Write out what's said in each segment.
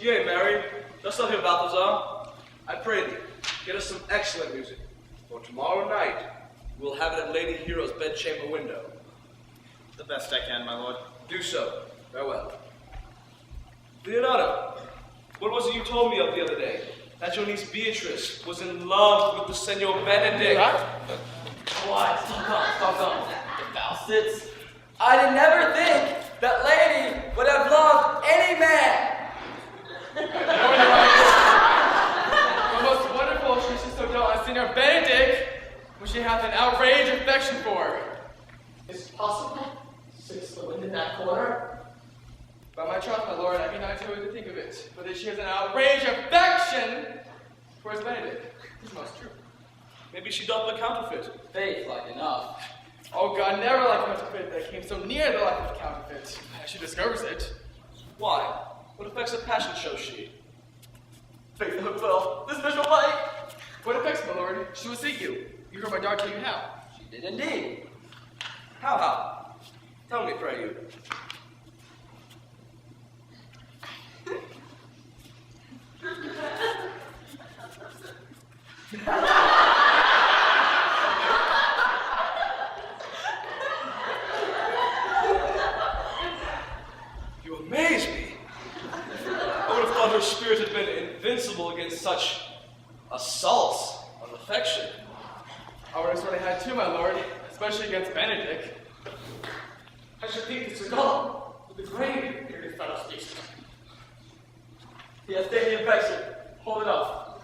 Yea, Mary, dost thou hear Balthazar? I pray thee, get us some excellent music, for tomorrow night we will have it at Lady Hero's bedchamber window. The best I can, my lord. Do so. Farewell. Leonardo, what was it you told me of the other day? That your niece Beatrice was in love with the Senor Benedict. What? Stop on. The Faustus. I did never think that lady would have loved any man. The most wonderful she should so tell us, Senor Benedict, which she hath an outraged affection for. Is it possible? Sits the wind in that corner? By my troth, my lord, I cannot tell you to think of it, but that she has an outraged affection for his Benedict. This is most true. Maybe she doth the counterfeit. Faith like enough. Oh God, never like counterfeit that came so near the life of counterfeit. She discovers it. Why? What effects of passion shows she? Faith the hook fell. This bitch will bite. What effects, my lord? She will seek you. You heard my daughter tell you how. She did indeed. How? Tell me, pray you. You amaze me. I would have thought her spirit had been invincible against such assaults of affection. I would have certainly had too, my lord, especially against Benedict. I should think it's a golem with the grave near his fellow station. He has taken the affection. Hold it up.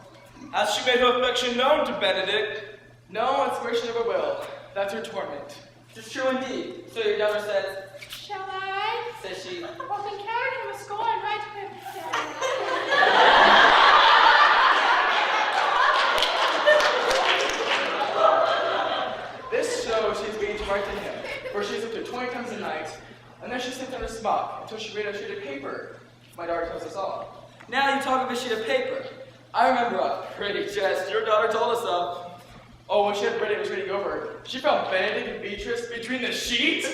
Has she made her affection known to Benedict? No inspiration never will. That's her torment. It's true indeed. So your daughter says, Shall I? says she, Often carried him a scorn right to him. this shows she's being too right to him, for she slept her 20 times a night, and then she sits on her smock until she read a sheet of paper. My daughter tells us all. now you talk of a sheet of paper. I remember a pretty jest your daughter told us of. Oh, when she had read it, was reading over, she found Benedict and Beatrice between the sheets.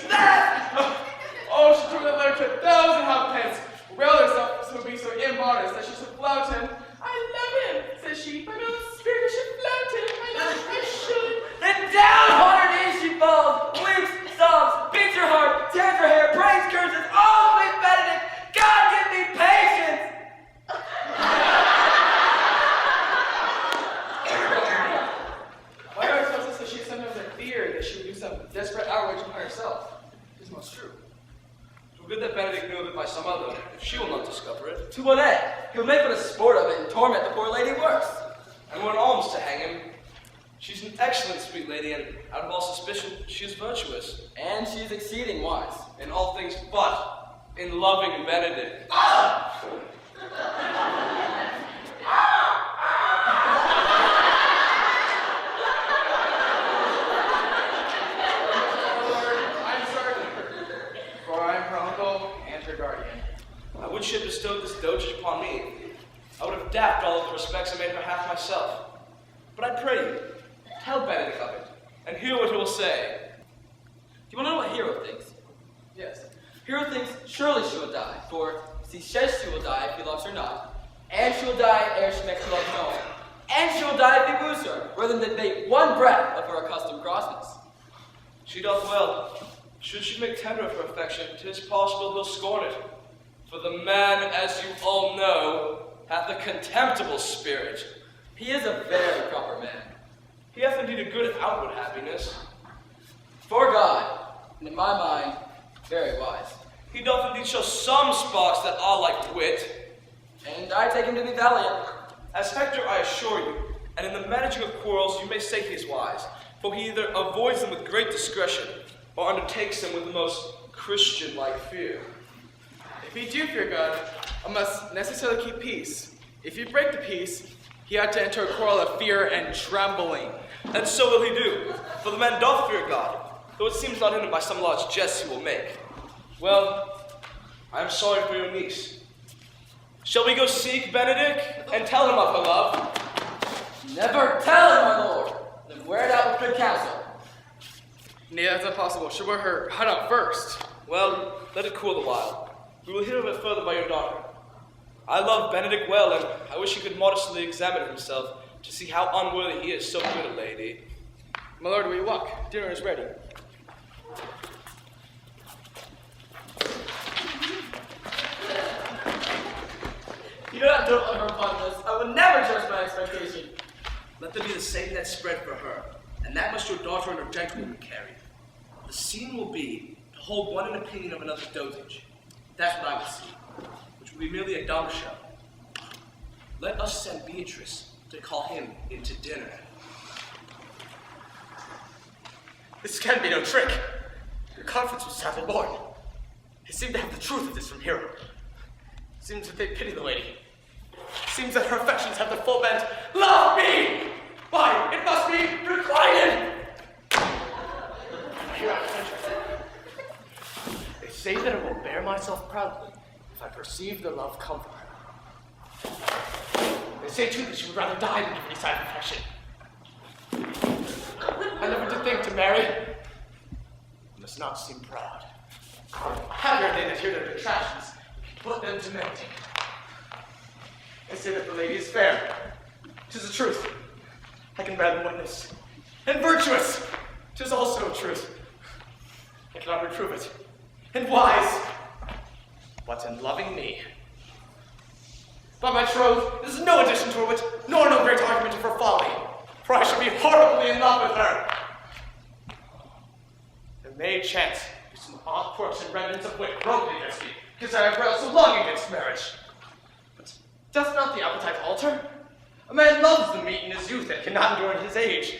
Oh, she threw that letter to 1,000 halfpence, railed herself to be so immodest that she should flout him. I love him, says she, but no spirit should flout him. I should. Then down on her knees she falls, weeps, sobs, beats her heart, tears her hair, prays, curses, oh, sweet Benedict, God give me patience! My daughter tells us that she sometimes had feared that she would do some desperate outrage upon herself. This is most true. It were good that Benedict knew of it by some other, if she will not discover it. To what end? He'll make but a sport of it and torment the poor lady worse. And were an alms to hang him. She's an excellent sweet lady, and out of all suspicion, she is virtuous. And she's exceeding wise. In all things but in loving Benedict. I'm certain, for I am her uncle and her guardian. I would she had bestowed this dotage upon me. I would have dapped all of the respects I made her half myself. But I pray you, tell Benedict of it, and hear what he will say. Do you want to know what Hero thinks? Yes. Hero thinks surely she will die, for she says she will die if he loves her not, and she will die ere she makes her love known, and she will die if he woos her, rather than take one breath of her accustomed crossness. She doth well. Should she make tender of her affection, 'tis possible he'll scorn it. For the man, as you all know, hath a contemptible spirit. He is a very proper man. He hath indeed a good outward happiness. For God, and in my mind, very wise. He doth indeed show some sparks that are like wit. And I take him to be valiant. As Hector, I assure you, and in the managing of quarrels, you may say he is wise, for he either avoids them with great discretion, or undertakes them with the most Christian-like fear. If he do fear God, I must necessarily keep peace. If you break the peace, he had to enter a quarrel of fear and trembling. And so will he do, for the man doth fear God, though it seems not hindered by some large jests he will make. Well, I am sorry for your niece. Shall we go seek Benedict, and tell him of her love? Never tell him, my lord. Then wear it out with good counsel. Nay, that's impossible. She'll wear her hut out first. Well, let it cool the while. We will hear of it further by your daughter. I love Benedict well, and I wish he could modestly examine himself to see how unworthy he is so good a lady. My lord, we walk. Dinner is ready. You don't have to let her upon this. I would never trust my expectation. Let there be the same net spread for her, and that must your daughter and her gentlewoman carry. The scene will be to hold one in opinion of another's dotage. That's what I would see, which will be merely a dumb show. Let us send Beatrice to call him into dinner. This can be no trick. Your conference was sadly born. They seem to have the truth of this from Hero. It seems that they pity the lady. It seems that her affections have the full bent. Love me! Why, it must be requited! Here I am. They say that I will bear myself proudly if I perceive the love come from her. They say too that she would rather die than give any sign of affection. I never did think to marry. I must not seem proud. Happier they that hear their detractions, put them to mending. They say that the lady is fair. 'Tis the truth. I can bear them witness. And virtuous. 'Tis also truth. I cannot reprove it. And wise. But in loving me. By my troth, this is no addition to her wit, nor no great argument of her folly. For I shall be horribly in love with her. There may chance be some odd quirks and remnants of wit broken against me, because I have railed so long against marriage. But doth not the appetite alter? A man loves the meat in his youth and cannot endure in his age.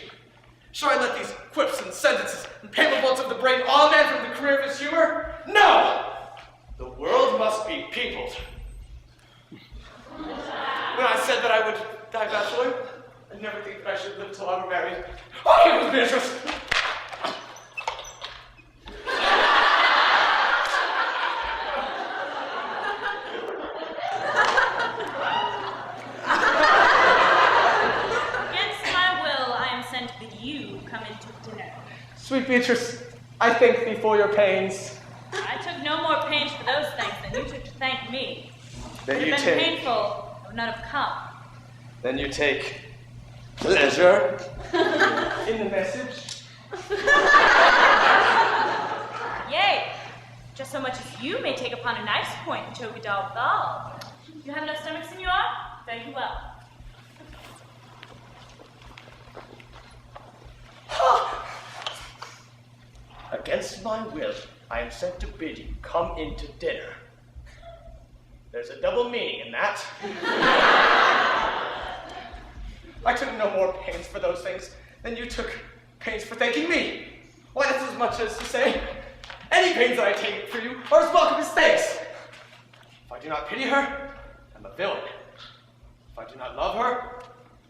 Shall I let these quips and sentences and paper bolts of the brain awe a man from the career of his humor? No! The world must be peopled. When I said that I would die bachelor, I never think that I should live till I were married. Oh, it was Beatrice! Against my will, I am sent to bid you come into dinner. Sweet Beatrice, I thank thee for your pains. I took no more pains for those thanks than you took to thank me. Then It you would have been take. painful, I would not have come. Then you take pleasure in the message. Yea, just so much as you may take upon a nice point and choke a dog ball. You have no stomach, senor? Very well. Against my will, I am sent to bid you come into dinner. There's a double meaning in that. I took no more pains for those things than you took pains for thanking me. Why, that's as much as to say, any pains that I take for you are as welcome as thanks. If I do not pity her, I'm a villain. If I do not love her,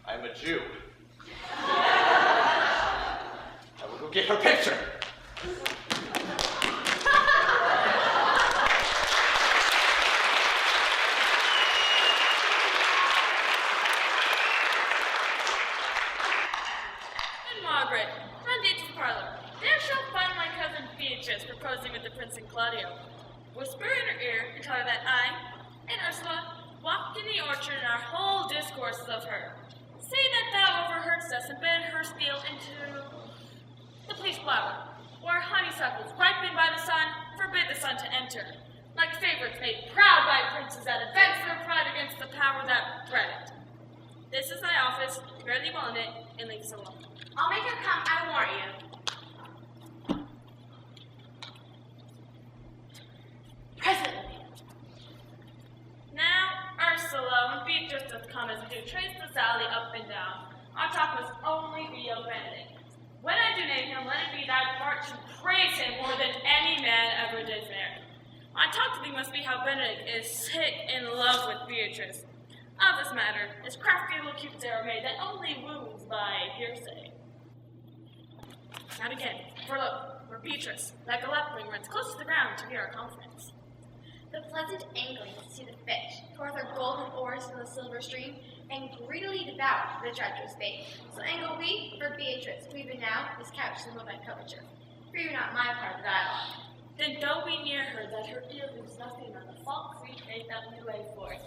I'm a Jew. I will go get her picture. Margaret, run thee to the parlor. There shall find my cousin Beatrice proposing with the Prince and Claudio. Whisper in her ear and tell her that I and Ursula walked in the orchard and our whole discourses of her. Say that thou overheardst us and bid her steal into the pleased flower, where honeysuckles ripened by the sun forbid the sun to enter, like favorites made proud by princes that advance their pride against the power that bred it. This is thy office, bear thee well in it, and leave us alone. I'll make her come, I warrant you. Presently. Now, Ursula, when Beatrice doth come as we do trace the Sally up and down, our talk must only be of Benedict. When I do name him, let it be thy part to praise him more than any man ever did there. My talk to thee must be how Benedict is sick in love with Beatrice. Of this matter, his crafty little cupids are made that only wounds by hearsay. Now again, for look, where Beatrice, like a lapwing, runs close to the ground to hear our conference. The pleasant angling to see the fish, pour their golden oars in the silver stream, and greedily devour the treacherous bait. So angle we for Beatrice, who even now is couched in love and coverture. Fear not my part of the dialogue. Then go we near her, that her ear lose nothing on the false free faith that we lay forth.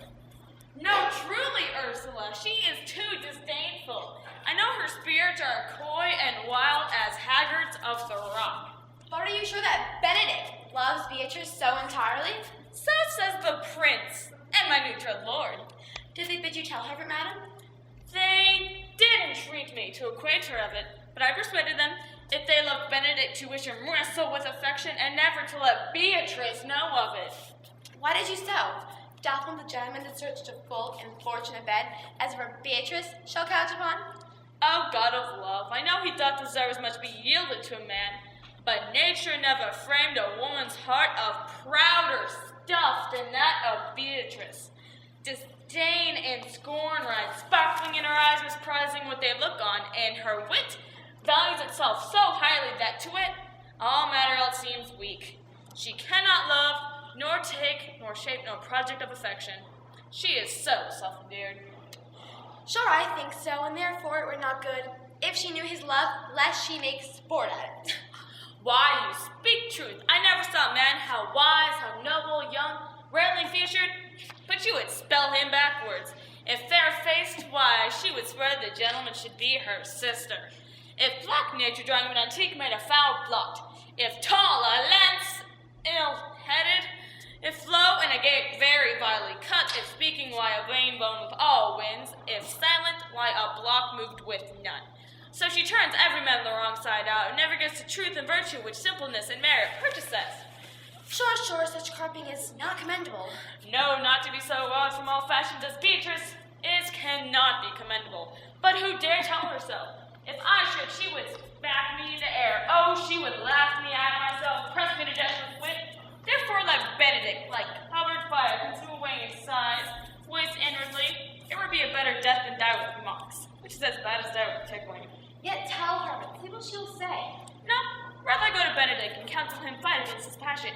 Ursula, she is too disdainful. I know her spirits are coy and wild as haggards of the rock. But are you sure that Benedict loves Beatrice so entirely? So says the prince and my neutral lord. Did they bid you tell her of it, madam? They did entreat me to acquaint her of it, but I persuaded them, if they loved Benedict, to wish him wrestle with affection and never to let Beatrice know of it. Why did you so? Doth one the gentleman deserts to full and fortunate bed, as for Beatrice shall couch upon? O God of love, I know he doth deserve as much be yielded to a man, but nature never framed a woman's heart of prouder stuff than that of Beatrice. Disdain and scorn rise sparkling in her eyes, misprizing what they look on, and her wit values itself so highly that to it all matter else seems weak. She cannot love, nor take, nor shape, no project of affection. She is so self-endeared. Sure, I think so, and therefore it were not good, if she knew his love, lest she make sport at it. Why, you speak truth. I never saw a man how wise, how noble, young, rarely featured, but you would spell him backwards. If fair-faced, why, she would swear the gentleman should be her sister. If black nature drawing of an antique made a foul blot, if tall, a lance, ill-headed, if low and a gait very vilely cut, if speaking, why a vain bone with all winds, if silent, why a block moved with none. So she turns every man the wrong side out, and never gets to truth and virtue which simpleness and merit purchases. Sure, such carping is not commendable. No, not to be so odd from all fashions as Beatrice is cannot be commendable. But who dare tell her so? If I should, she would smack me into air. Oh, she would laugh me out of myself, press me to death with wit. Therefore, like Benedict, like covered fire, consume away in sighs, voice inwardly, it would be a better death than die with mocks, which is as bad as die with tickling. Yet tell her, but see what she'll say. No, rather go to Benedict and counsel him fight against his passion.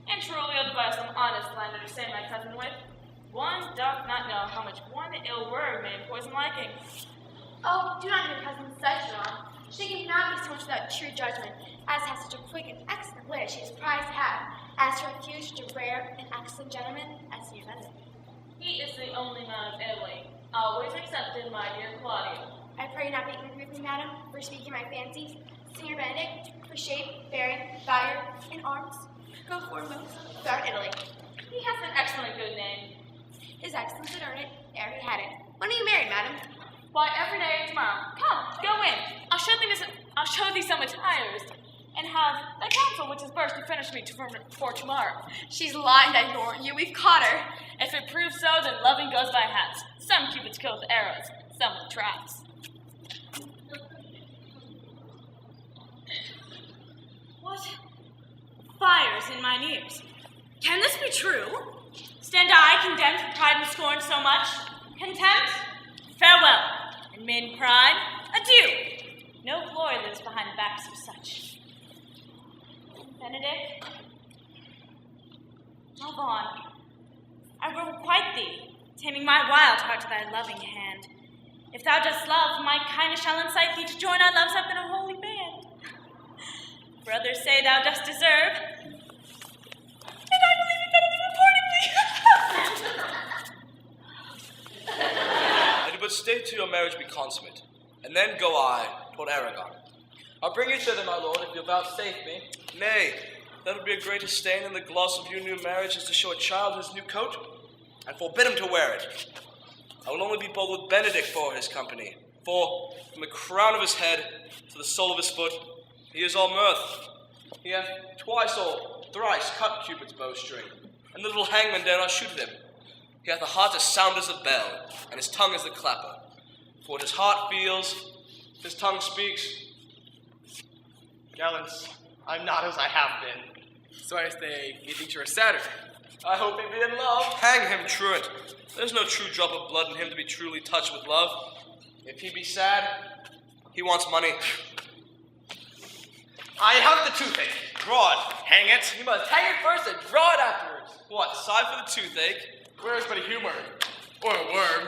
And truly I'll devise some honest plan to understand my cousin with. One doth not know how much one ill word may poison liking. Oh, do not your cousin such wrong. She cannot be so much without true judgment, as has such a quick and excellent wit she is prized to have, as to refuse such a rare and excellent gentleman as you Benedict. He is the only man of Italy, always accepted, my dear Claudia. I pray not be angry with me, madam, for speaking my fancies. Senior Benedict, for shape, bearing, valor, and arms, go foremost throughout Italy. He has an excellent good name. His Excellency had earned it ere he had it. When are you married, madam? Why, every day tomorrow. Come, go in. I'll show thee some attires, and have the counsel which is burst to finish me for tomorrow. She's lying, I warn you. We've caught her. If it proves so, then loving goes by hats. Some cupids kill with arrows, some with traps. What fires in mine ears? Can this be true? Stand I condemned for pride and scorn so much? Contempt? Farewell. And maiden pride? Adieu. No glory lives behind the backs of such. Benedict, love on. I will requite thee, taming my wild heart to thy loving hand. If thou dost love, my kindness shall incite thee to join our loves up in a holy band. Brothers say thou dost deserve, and I believe it better than accordingly. And but stay till your marriage be consummate, and then go I toward Aragon. I'll bring you thither, my lord, if you'll vouchsafe me. Nay, that would be a greater stain in the gloss of your new marriage as to show a child his new coat, and forbid him to wear it. I will only be bold with Benedict for his company, for from the crown of his head to the sole of his foot, he is all mirth. He hath twice or thrice cut Cupid's bowstring, and the little hangman dare not shoot at him. He hath a heart as sound as a bell, and his tongue as the clapper. For what his heart feels, his tongue speaks. Gallants, I'm not as I have been. So I say, you think you're a satyr? I hope he be in love. Hang him, truant. There's no true drop of blood in him to be truly touched with love. If he be sad, he wants money. I have the toothache. Draw it. Hang it. You must hang it first and draw it afterwards. What, sigh for the toothache? Where's but a humor? Or a worm?